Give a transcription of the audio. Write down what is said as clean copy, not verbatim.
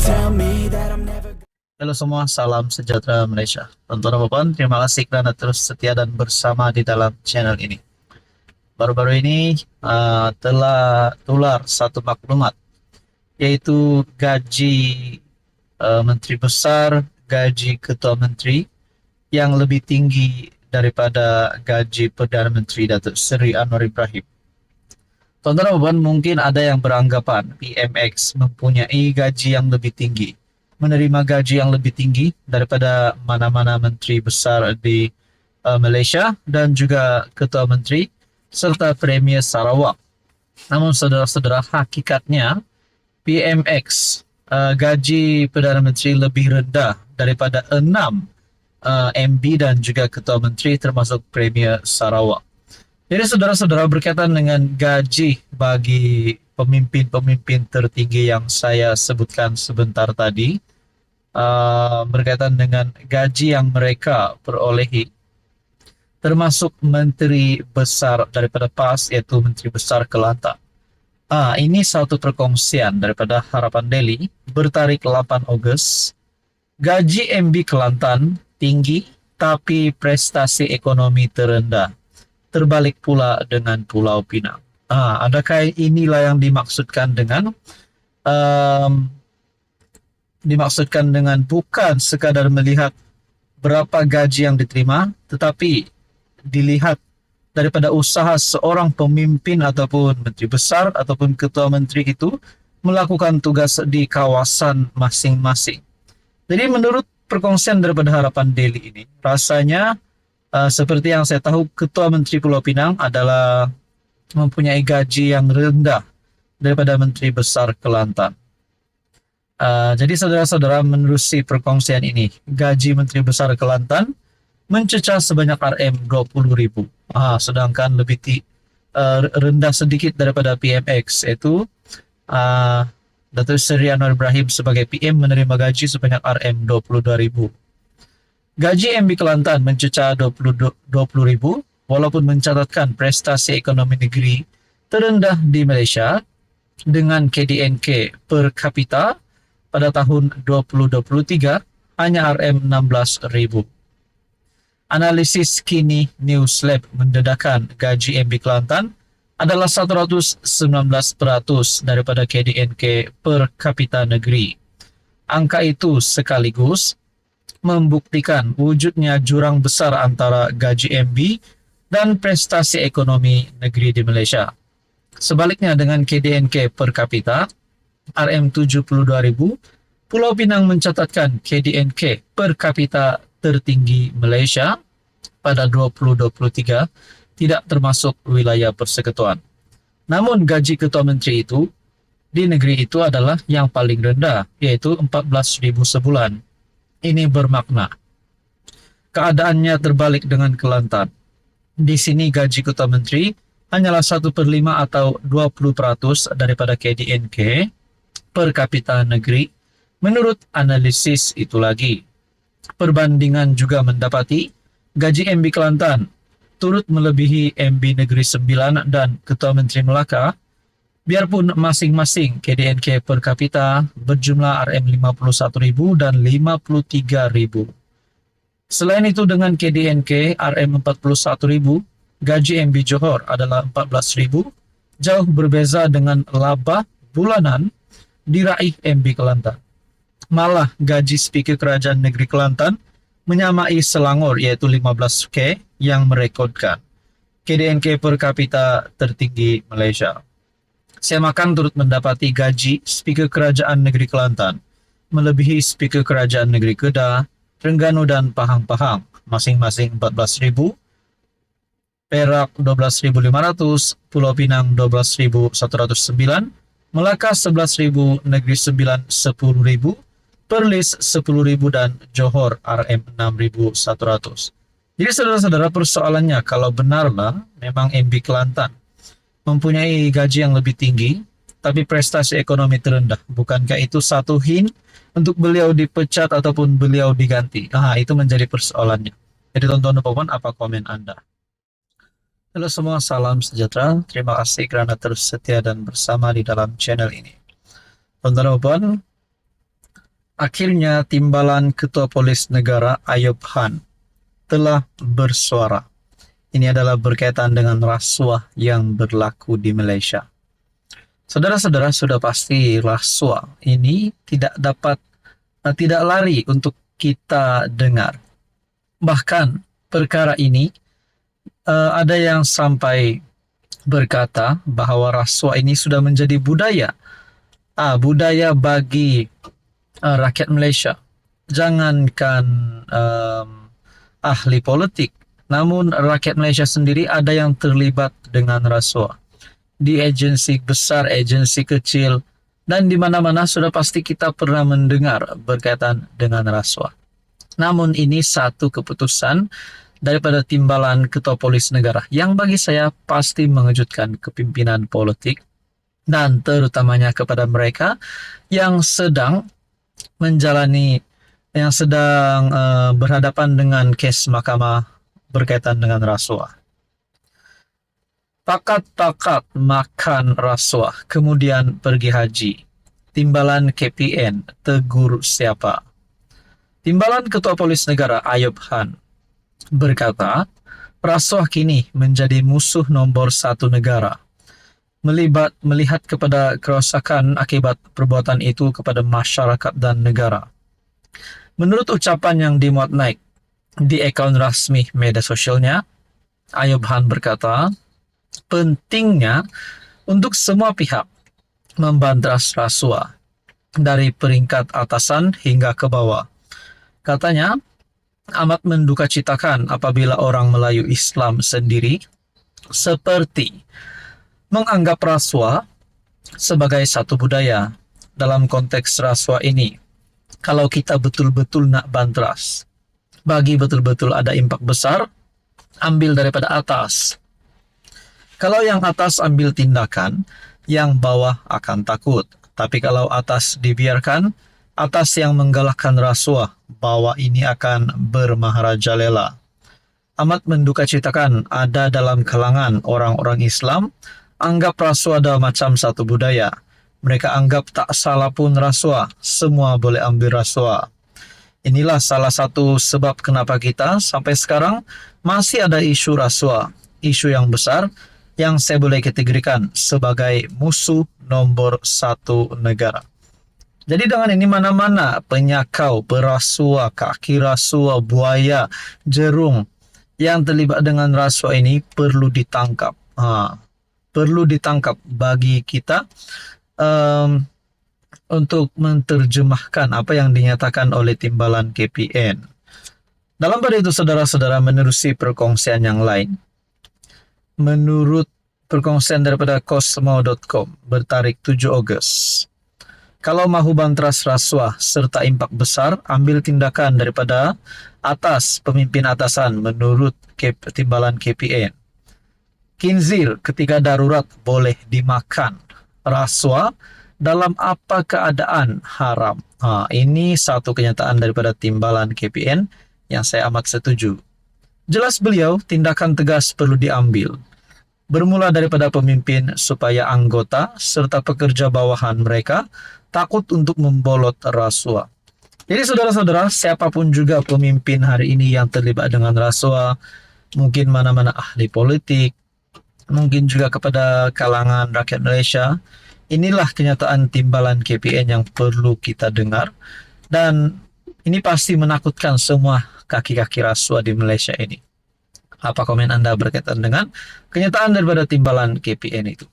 tell me that I'm never. Halo semua, salam sejahtera Malaysia. Tonton Bapak, terima kasih karena terus setia dan bersama di dalam channel ini. Baru-baru ini telah tular satu maklumat, yaitu gaji Menteri Besar, gaji Ketua Menteri yang lebih tinggi daripada gaji Perdana Menteri Datuk Seri Anwar Ibrahim. Tonton Bapak, mungkin ada yang beranggapan PMX mempunyai gaji yang lebih tinggi, menerima gaji yang lebih tinggi daripada mana-mana menteri besar di Malaysia dan juga ketua menteri serta Premier Sarawak. Namun saudara-saudara, hakikatnya PMX gaji Perdana Menteri lebih rendah daripada 6 MB dan juga ketua menteri termasuk Premier Sarawak. Jadi saudara-saudara, berkaitan dengan gaji bagi pemimpin-pemimpin tertinggi yang saya sebutkan sebentar tadi, berkaitan dengan gaji yang mereka perolehi, termasuk menteri besar daripada PAS, yaitu Menteri Besar Kelantan. Ini satu perkongsian daripada Harapan Daily bertarik 8 Ogos. Gaji MB Kelantan tinggi, tapi prestasi ekonomi terendah. Terbalik pula dengan Pulau Pinang. Adakah inilah yang dimaksudkan dengan bukan sekadar melihat berapa gaji yang diterima, tetapi dilihat daripada usaha seorang pemimpin ataupun menteri besar ataupun ketua menteri itu melakukan tugas di kawasan masing-masing. Jadi menurut perkongsian daripada Harapan Daily ini, rasanya seperti yang saya tahu, Ketua Menteri Pulau Pinang adalah mempunyai gaji yang rendah daripada Menteri Besar Kelantan. Jadi saudara-saudara, menerusi perkongsian ini, gaji Menteri Besar Kelantan mencecah sebanyak RM20,000. Sedangkan lebih rendah sedikit daripada PMX, yaitu Datuk Seri Anwar Ibrahim sebagai PM menerima gaji sebanyak RM22,000. Gaji MB Kelantan mencecah RM20,000 walaupun mencatatkan prestasi ekonomi negeri terendah di Malaysia dengan KDNK per kapita pada tahun 2023 hanya RM16,000. Analisis kini Newslab mendedahkan gaji MB Kelantan adalah 119% daripada KDNK per kapita negeri. Angka itu sekaligus membuktikan wujudnya jurang besar antara gaji MB dan prestasi ekonomi negeri di Malaysia. Sebaliknya dengan KDNK per kapita RM72,000, Pulau Pinang mencatatkan KDNK per kapita tertinggi Malaysia pada 2023, tidak termasuk wilayah persekutuan. Namun gaji ketua menteri itu di negeri itu adalah yang paling rendah, yaitu RM14,000 sebulan. Ini bermakna keadaannya terbalik dengan Kelantan. Di sini gaji ketua menteri hanyalah 1/5 atau 20% daripada KDNK per kapita negeri. Menurut analisis itu lagi, perbandingan juga mendapati gaji MB Kelantan turut melebihi MB Negeri Sembilan dan Ketua Menteri Melaka, biarpun masing-masing KDNK per kapita berjumlah RM51,000 dan RM53,000. Selain itu dengan KDNK RM41,000, gaji MB Johor adalah RM14,000, jauh berbeza dengan laba bulanan diraih MB Kelantan. Malah gaji Speaker Kerajaan Negeri Kelantan menyamai Selangor, yaitu RM15,000 yang merekodkan KDNK per kapita tertinggi Malaysia. Saya makan turut mendapati gaji Speaker Kerajaan Negeri Kelantan melebihi Speaker Kerajaan Negeri Kedah, Terengganu dan Pahang, masing-masing RM14,000, Perak RM12,500, Pulau Pinang RM12,109, Melaka RM11,000, Negeri Sembilan RM10,000, Perlis RM10,000 dan Johor RM6,100. Jadi saudara-saudara, persoalannya kalau benarlah memang MB Kelantan mempunyai gaji yang lebih tinggi, tapi prestasi ekonomi terendah, bukankah itu satu hint untuk beliau dipecat ataupun beliau diganti? Itu menjadi persoalannya. Jadi tonton apa komen Anda? Halo semua, salam sejahtera. Terima kasih kerana terus setia dan bersama di dalam channel ini. Tonton Akhirnya Timbalan Ketua Polis Negara Ayub Han telah bersuara. Ini adalah berkaitan dengan rasuah yang berlaku di Malaysia. Saudara-saudara, sudah pasti rasuah ini tidak lari untuk kita dengar. Bahkan perkara ini ada yang sampai berkata bahwa rasuah ini sudah menjadi budaya bagi rakyat Malaysia. Jangankan ahli politik, namun rakyat Malaysia sendiri ada yang terlibat dengan rasuah. Di agensi besar, agensi kecil, dan di mana-mana sudah pasti kita pernah mendengar berkaitan dengan rasuah. Namun ini satu keputusan daripada Timbalan Ketua Polis Negara yang bagi saya pasti mengejutkan kepimpinan politik dan terutamanya kepada mereka yang sedang berhadapan dengan kes mahkamah berkaitan dengan rasuah. Pakat-pakat makan rasuah, kemudian pergi haji. Timbalan KPN tegur siapa? Timbalan Ketua Polis Negara Ayub Han berkata, rasuah kini menjadi musuh nombor satu negara. Melihat kepada kerosakan akibat perbuatan itu kepada masyarakat dan negara. Menurut ucapan yang dimuat naik di akaun rasmi media sosialnya, Ayub Han berkata, pentingnya untuk semua pihak membantras rasuah dari peringkat atasan hingga ke bawah. Katanya, amat mendukacitakan apabila orang Melayu Islam sendiri seperti menganggap rasuah sebagai satu budaya. Dalam konteks rasuah ini, kalau kita betul-betul nak bantras, bagi betul-betul ada impak besar, ambil daripada atas. Kalau yang atas ambil tindakan, yang bawah akan takut. Tapi kalau atas dibiarkan, atas yang menggalakkan rasuah, bawah ini akan bermaharajalela. Amat mendukacitakan ada dalam kalangan orang-orang Islam anggap rasuah adalah macam satu budaya. Mereka anggap tak salah pun rasuah, semua boleh ambil rasuah. Inilah salah satu sebab kenapa kita sampai sekarang masih ada isu rasuah, isu yang besar yang saya boleh kategorikan sebagai musuh nomor satu negara. Jadi dengan ini mana-mana penyakau, perasuah, kaki rasuah, buaya, jerung yang terlibat dengan rasuah ini perlu ditangkap. Perlu ditangkap bagi kita untuk menerjemahkan apa yang dinyatakan oleh Timbalan KPN. Dalam pada itu, saudara-saudara, menerusi perkongsian yang lain. Menurut perkongsian daripada Cosmo.com bertarik 7 Ogos, kalau mahu bantras rasuah serta impak besar, ambil tindakan daripada atas, pemimpin atasan menurut Timbalan KPN. Khinzir ketika darurat boleh dimakan. Rasuah dalam apa keadaan haram. Ini satu kenyataan daripada Timbalan KPN yang saya amat setuju. Jelas beliau tindakan tegas perlu diambil. Bermula daripada pemimpin supaya anggota serta pekerja bawahan mereka takut untuk membolot rasuah. Jadi saudara-saudara, siapapun juga pemimpin hari ini yang terlibat dengan rasuah, mungkin mana-mana ahli politik, mungkin juga kepada kalangan rakyat Malaysia, inilah kenyataan Timbalan KPN yang perlu kita dengar. Dan ini pasti menakutkan semua kaki-kaki rasuah di Malaysia ini. Apa komen Anda berkaitan dengan kenyataan daripada Timbalan KPN itu?